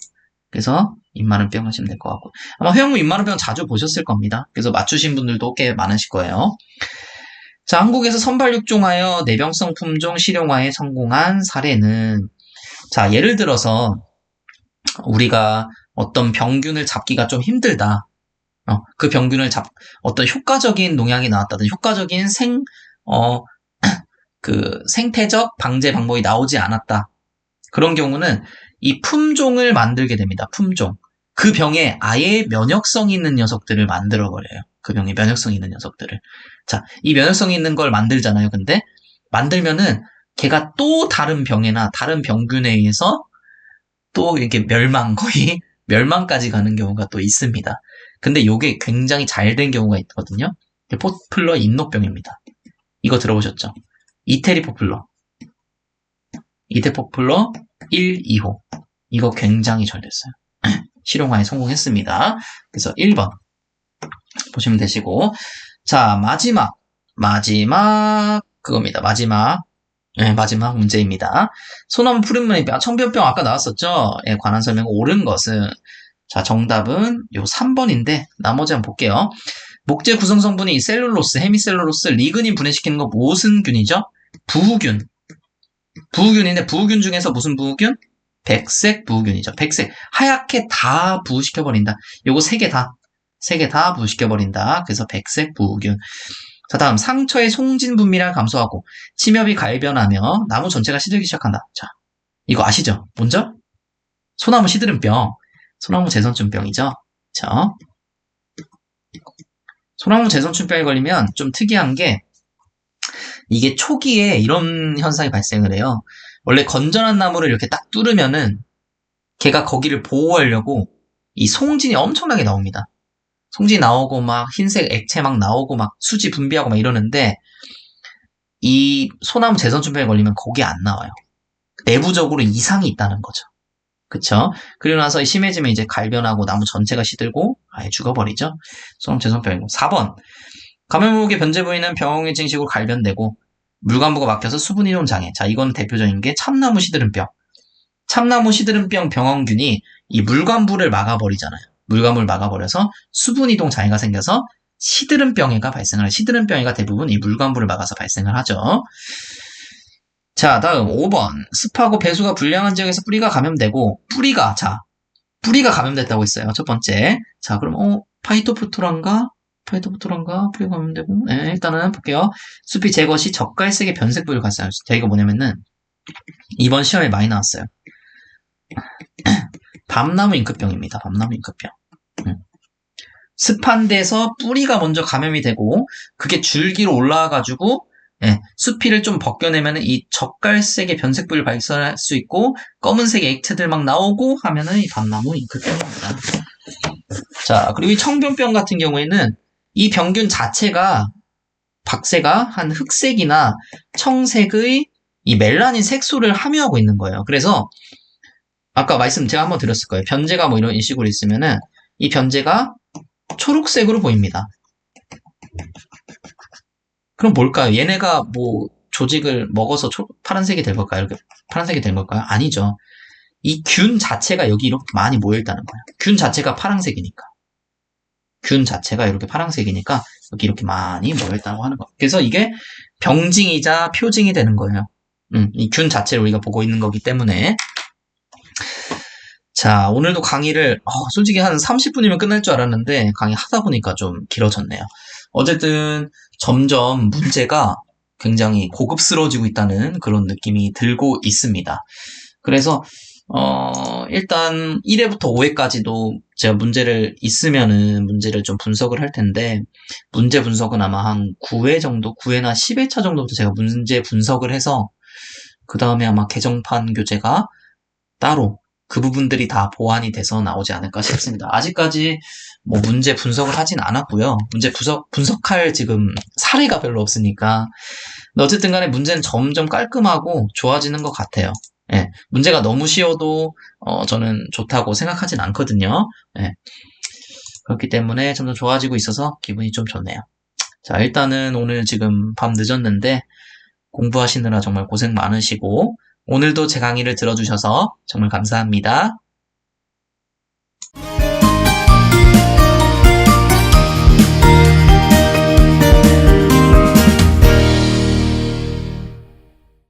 그래서 입마른 병 하시면 될 것 같고, 아마 회원님 입마른 병 자주 보셨을 겁니다. 그래서 맞추신 분들도 꽤 많으실 거예요. 자, 한국에서 선발육종하여 내병성 품종 실용화에 성공한 사례는, 자, 예를 들어서 우리가 어떤 병균을 잡기가 좀 힘들다. 그 병균을 어떤 효과적인 농약이 나왔다든 효과적인 생태적 방제 방법이 나오지 않았다. 그런 경우는 이 품종을 만들게 됩니다. 품종. 그 병에 아예 면역성이 있는 녀석들을 만들어버려요. 그 병에 면역성이 있는 녀석들을. 자, 이 면역성이 있는 걸 만들잖아요. 근데 만들면은 걔가 또 다른 병에나 다른 병균에 의해서 또 이렇게 거의 멸망까지 가는 경우가 또 있습니다. 근데 요게 굉장히 잘 된 경우가 있거든요. 포플러 인노병입니다. 이거 들어보셨죠? 이태리 포플러 1, 2호. 이거 굉장히 잘 됐어요. 실용화에 성공했습니다. 그래서 1번 보시면 되시고, 자, 마지막 그겁니다. 마지막 문제입니다. 소나무 푸른무늬병, 청변병 아까 나왔었죠? 예, 관한 설명 옳은 것은, 자, 정답은 요 3번인데, 나머지 한번 볼게요. 목재 구성 성분이 셀룰로스, 헤미셀룰로스, 리그닌 분해시키는 거 무슨 균이죠? 부우균. 부우균인데, 부우균 중에서 무슨 부우균? 백색 부우균이죠. 백색. 하얗게 다 부우시켜버린다. 요거 세 개 다 부우시켜버린다. 그래서 백색 부우균. 자, 다음 상처의 송진 분비량을 감소하고 침엽이 갈변하며 나무 전체가 시들기 시작한다. 자, 이거 아시죠? 먼저 소나무 시드름병, 소나무 재선충병이죠. 자, 소나무 재선충병에 걸리면 좀 특이한 게 이게 초기에 이런 현상이 발생을 해요. 원래 건전한 나무를 이렇게 딱 뚫으면은 걔가 거기를 보호하려고 이 송진이 엄청나게 나옵니다. 송진이 나오고 막 흰색 액체 막 나오고 막 수지 분비하고 막 이러는데 이 소나무 재선충병에 걸리면 거기 안 나와요. 내부적으로 이상이 있다는 거죠. 그쵸? 그리고 나서 심해지면 이제 갈변하고 나무 전체가 시들고 아예 죽어버리죠. 소나무 재선충병이고. 4번. 감염목의 변제 부위는 병의 증식으로 갈변되고 물관부가 막혀서 수분 이동 장애. 자, 이건 대표적인 게 참나무 시드름병. 참나무 시드름병 병원균이 이 물관부를 막아버리잖아요. 물관부를 막아버려서 수분 이동 장애가 생겨서 시드름병해가 발생을 해요. 시드름병해가 대부분 이 물관부를 막아서 발생을 하죠. 자, 다음 5번. 습하고 배수가 불량한 지역에서 뿌리가 감염되고 뿌리가 감염됐다고 했어요. 첫 번째. 자, 그럼 파이토프토란가 뿌리가 감염되고 네, 일단은 볼게요. 숲이 제거 시 적갈색의 변색 부위를 발생할 수 있어요. 이거 뭐냐면은 이번 시험에 많이 나왔어요. 밤나무 잉크병입니다. 밤나무 잉크병. 습한 데서 뿌리가 먼저 감염이 되고 그게 줄기로 올라와가지고 수피를 좀 벗겨내면 이 적갈색의 변색 부위를 발생할 수 있고 검은색의 액체들 막 나오고 하면은 이 밤나무 잉크병입니다. 자, 그리고 이 청변병 같은 경우에는 이 병균 자체가 박새가 한 흑색이나 청색의 이 멜라닌 색소를 함유하고 있는 거예요. 그래서 아까 말씀 제가 한번 드렸을 거예요. 변제가 뭐 이런 식으로 있으면은 이 변제가 초록색으로 보입니다. 그럼 뭘까요? 얘네가 뭐 조직을 먹어서 파란색이 될 걸까요? 이렇게 파란색이 된 걸까요? 아니죠. 이 균 자체가 여기 이렇게 많이 모여있다는 거예요. 균 자체가 파란색이니까. 여기 이렇게 많이 모여있다고 하는 거예요. 그래서 이게 병징이자 표징이 되는 거예요. 이 균 자체를 우리가 보고 있는 거기 때문에. 자, 오늘도 강의를 솔직히 한 30분이면 끝날 줄 알았는데 강의 하다 보니까 좀 길어졌네요. 어쨌든 점점 문제가 굉장히 고급스러워지고 있다는 그런 느낌이 들고 있습니다. 그래서 일단 1회부터 5회까지도 제가 문제를 있으면은 문제를 좀 분석을 할 텐데 문제 분석은 아마 한 9회 정도, 9회나 10회차 정도부터 제가 문제 분석을 해서 그 다음에 아마 개정판 교재가 따로 그 부분들이 다 보완이 돼서 나오지 않을까 싶습니다. 아직까지 뭐 문제 분석을 하진 않았고요. 문제 분석할 지금 사례가 별로 없으니까. 근데 어쨌든 간에 문제는 점점 깔끔하고 좋아지는 것 같아요. 예, 문제가 너무 쉬워도 저는 좋다고 생각하진 않거든요. 예, 그렇기 때문에 점점 좋아지고 있어서 기분이 좀 좋네요. 자, 일단은 오늘 지금 밤 늦었는데 공부하시느라 정말 고생 많으시고 오늘도 제 강의를 들어주셔서 정말 감사합니다.